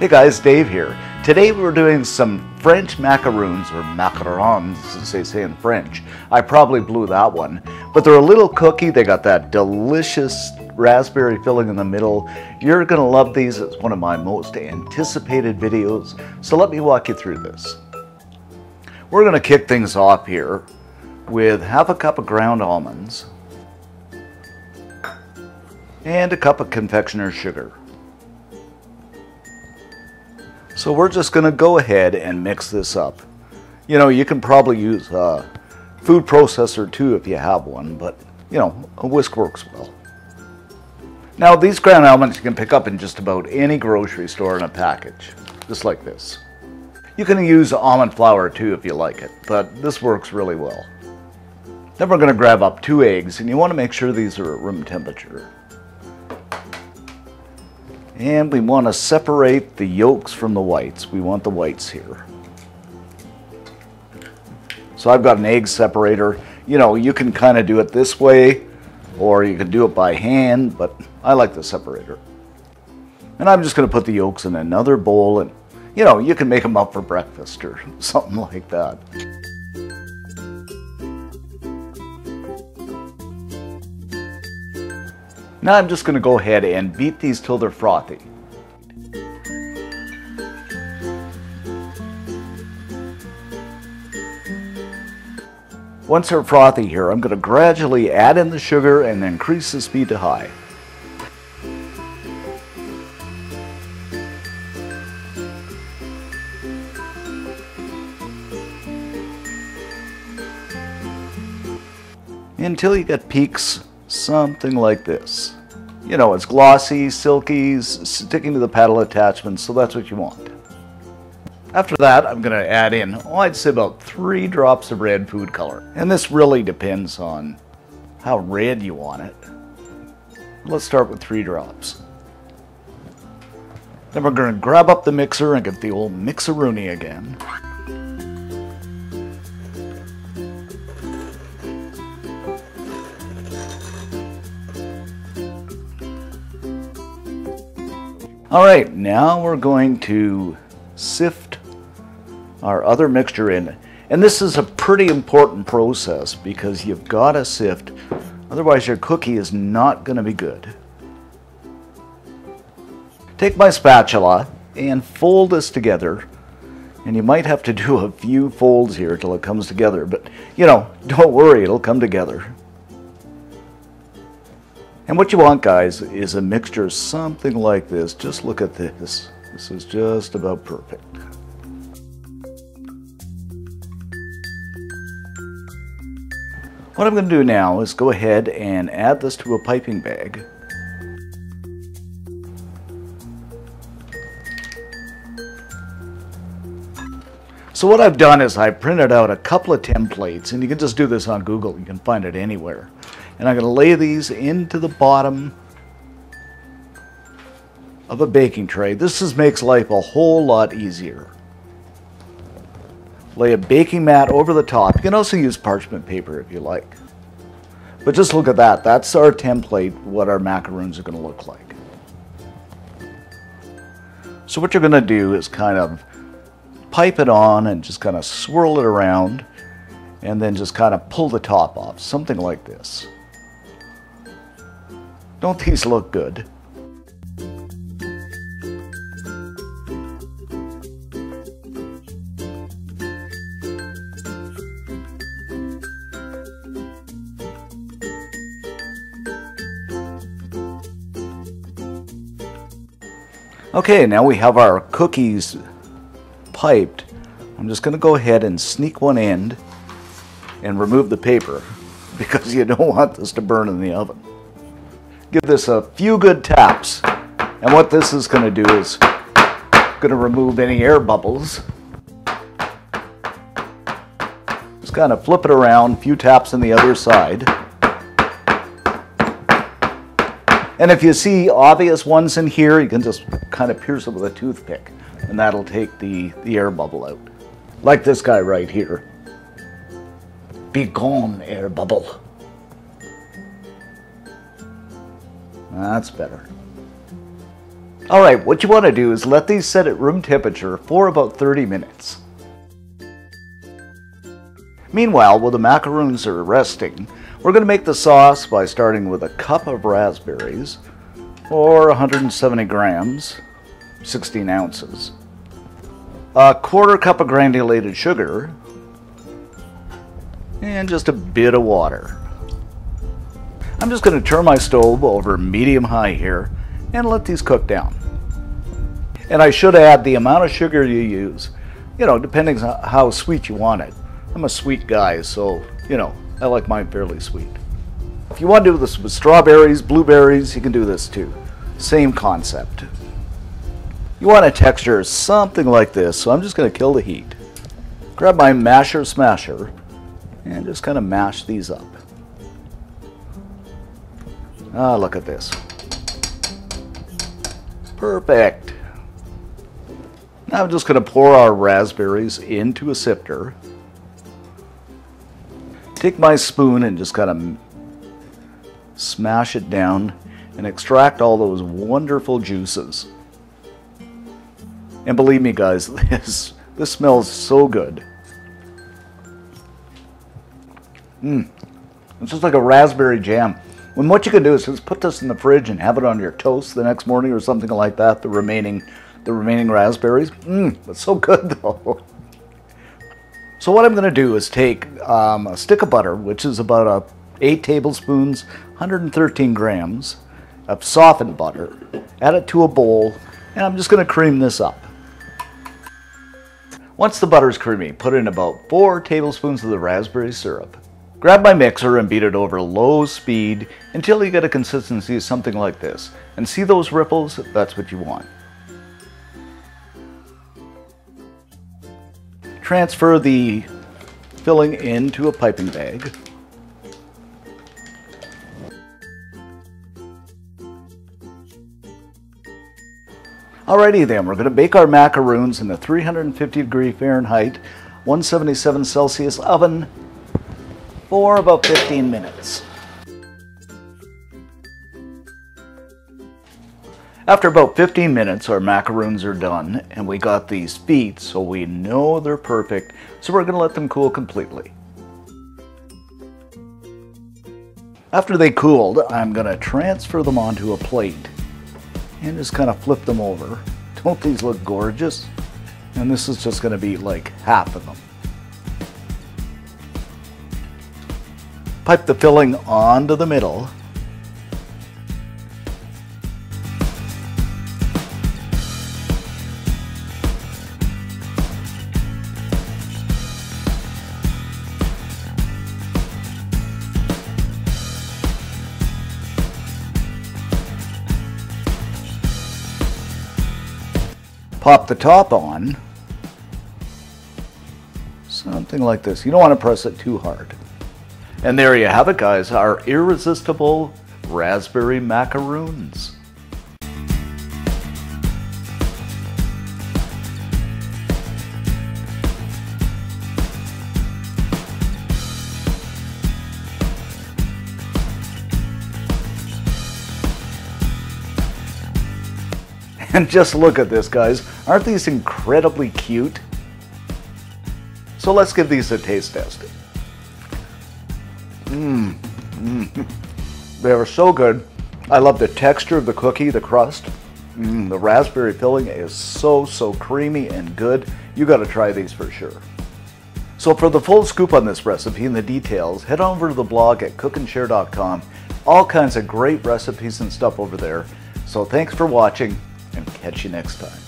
Hey guys, Dave here. Today we're doing some French macaroons, or macarons as they say in French. I probably blew that one. But they're a little cookie. They got that delicious raspberry filling in the middle. You're gonna love these. It's one of my most anticipated videos. So let me walk you through this. We're gonna kick things off here with half a cup of ground almonds and a cup of confectioner sugar. So we're just going to go ahead and mix this up. You know, you can probably use a food processor too if you have one, but you know, a whisk works well. Now these ground almonds you can pick up in just about any grocery store in a package, just like this. You can use almond flour too if you like it, but this works really well. Then we're going to grab up 2 eggs, and you want to make sure these are at room temperature. And we want to separate the yolks from the whites. We want the whites here. So I've got an egg separator. You know, you can kind of do it this way, or you can do it by hand, but I like the separator. And I'm just going to put the yolks in another bowl, and you know, you can make them up for breakfast or something like that. Now I'm just going to go ahead and beat these till they're frothy. Once they're frothy here, I'm going to gradually add in the sugar and increase the speed to high. Until you get peaks something like this. You know, it's glossy, silky, sticking to the paddle attachment, so that's what you want. After that, I'm going to add in, I'd say about 3 drops of red food color. And this really depends on how red you want it. Let's start with 3 drops. Then we're going to grab up the mixer and get the old mixeroonie again. Alright, now we're going to sift our other mixture in. And this is a pretty important process because you've got to sift, otherwise your cookie is not going to be good. Take my spatula and fold this together. And you might have to do a few folds here till it comes together, but you know, don't worry, it'll come together. And what you want, guys, is a mixture something like this. Just look at this. This is just about perfect. What I'm going to do now is go ahead and add this to a piping bag. So what I've done is I've printed out a couple of templates, and you can just do this on Google. You can find it anywhere. And I'm going to lay these into the bottom of a baking tray. This makes life a whole lot easier. Lay a baking mat over the top. You can also use parchment paper if you like. But just look at that. That's our template, what our macaroons are going to look like. So what you're going to do is kind of pipe it on and just kind of swirl it around, and then just kind of pull the top off, something like this. Don't these look good? Okay, now we have our cookies piped. I'm just going to go ahead and sneak one end and remove the paper because you don't want this to burn in the oven. Give this a few good taps, and what this is going to do is going to remove any air bubbles. Just kind of flip it around, a few taps on the other side. And if you see obvious ones in here, you can just kind of pierce it with a toothpick, and that'll take the air bubble out. Like this guy right here. Be gone, air bubble. That's better. Alright, what you want to do is let these set at room temperature for about 30 minutes. Meanwhile, while the macaroons are resting, we're going to make the sauce by starting with a cup of raspberries, or 170 grams, 16 ounces, a quarter cup of granulated sugar, and just a bit of water. I'm just going to turn my stove over medium-high here and let these cook down. And I should add the amount of sugar you use, depending on how sweet you want it. I'm a sweet guy, so, I like mine fairly sweet. If you want to do this with strawberries, blueberries, you can do this too. Same concept. You want a texture something like this, so I'm just going to kill the heat. Grab my masher smasher and just kind of mash these up. Ah, look at this. Perfect. Now I'm just going to pour our raspberries into a sifter. Take my spoon and just kind of smash it down and extract all those wonderful juices. And believe me guys, this smells so good. It's just like a raspberry jam. When what you can do is just put this in the fridge and have it on your toast the next morning or something like that, the remaining raspberries. It's so good though. So what I'm going to do is take a stick of butter, which is about 8 tablespoons, 113 grams of softened butter, add it to a bowl, and I'm just going to cream this up. Once the butter's creamy, put in about 4 tablespoons of the raspberry syrup. Grab my mixer and beat it over low speed until you get a consistency of something like this. And see those ripples? That's what you want. Transfer the filling into a piping bag. Alrighty then, we're going to bake our macaroons in a 350 Fahrenheit, 177 Celsius oven for about 15 minutes. After about 15 minutes, our macaroons are done, and we got these feet, so we know they're perfect, so we're going to let them cool completely. After they cooled, I'm going to transfer them onto a plate and just kind of flip them over. Don't these look gorgeous? And this is just going to be like half of them. Pipe the filling onto the middle. Pop the top on, something like this. You don't want to press it too hard. And there you have it guys, our irresistible raspberry macaroons. And just look at this guys, aren't these incredibly cute? So let's give these a taste test. They are so good. I love the texture of the cookie, the crust. The raspberry filling is so creamy and good. You got to try these for sure. So for the full scoop on this recipe and the details, head over to the blog at cookandshare.com. All kinds of great recipes and stuff over there. So thanks for watching, and catch you next time.